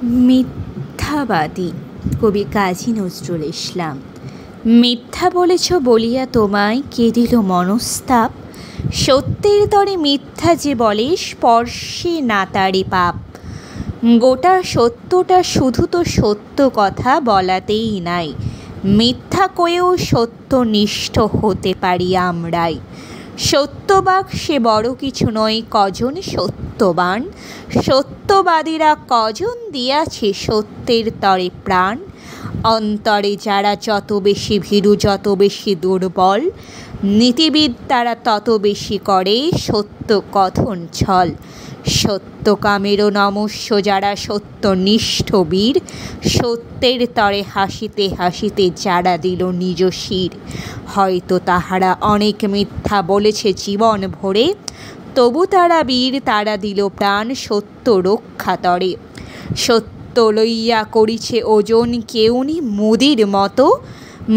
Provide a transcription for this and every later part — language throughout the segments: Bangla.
মিথ্যাবাদী কবি কাজী নজরুল ইসলাম। মিথ্যা বলেছ বলিয়া তোমায় কে দিল মনস্তাপ, সত্যের তরে মিথ্যা যে বলে স্পর্শে না তারে পাপ। গোটা সত্যটা শুধু তো সত্য কথা বলাতেই নাই, মিথ্যা কয়েও সত্যনিষ্ঠ হতে পারি আমরাই। সত্যবাক সে বড় কিছু নয়, কজন সত্যবান, সত্যবাদীরা কজন দিয়াছে সত্যের তরে প্রাণ। অন্তরে যারা যত বেশি ভীরু, যত বেশি দুর্বল, নীতিবিদ তারা তত বেশি করে সত্য কথন ছল। সত্যকামেরও নমস্য যারা সত্যনিষ্ঠ বীর, সত্যের তরে হাসিতে হাসিতে যারা দিল নিজ শির। হয়তো তাহারা অনেক মিথ্যা বলেছে জীবন ভরে, তবু তারা বীর, তারা দিল প্রাণ সত্য রক্ষা তরে। সত্য লইয়া করিছে ওজন কেউনি মুদির মতো,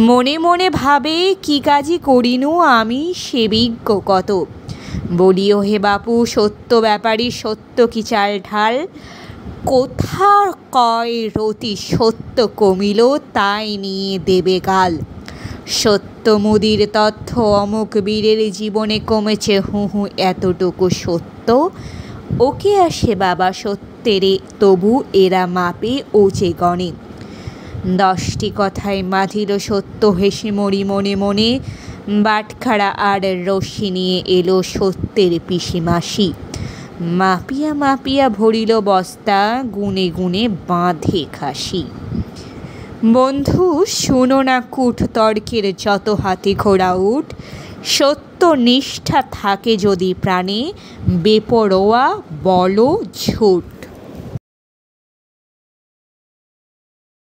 মনে মনে ভাবে কি কাজই করিনু আমি সে বিজ্ঞ কত। বলিও হে বাপু সত্য ব্যাপারী, সত্য কি চাল ঢাল, কোথা কয় রতি সত্য কমিল তাই নিয়ে দেবে গাল। সত্য মুদির তথ্য অমুক বীরের জীবনে কমেছে হু হু এতটুকু সত্য, ওকে আসে বাবা সত্যেরে তবু এরা মাপে ওচে গণে। 10টি কথায় মাধিল সত্য হেসে মরি মনে মনে, বাটখারা আর রশি নিয়ে এলো সত্যের পিসিমাসি। মাপিয়া মাপিয়া ভরিল বস্তা, গুনে গুনে বাঁধে খাসি। বন্ধু শুনো না কূট তর্কের যত হাতি ঘোড়া উঠ, সত্য নিষ্ঠা থাকে যদি প্রাণে, বেপরোয়া বলো ঝুট।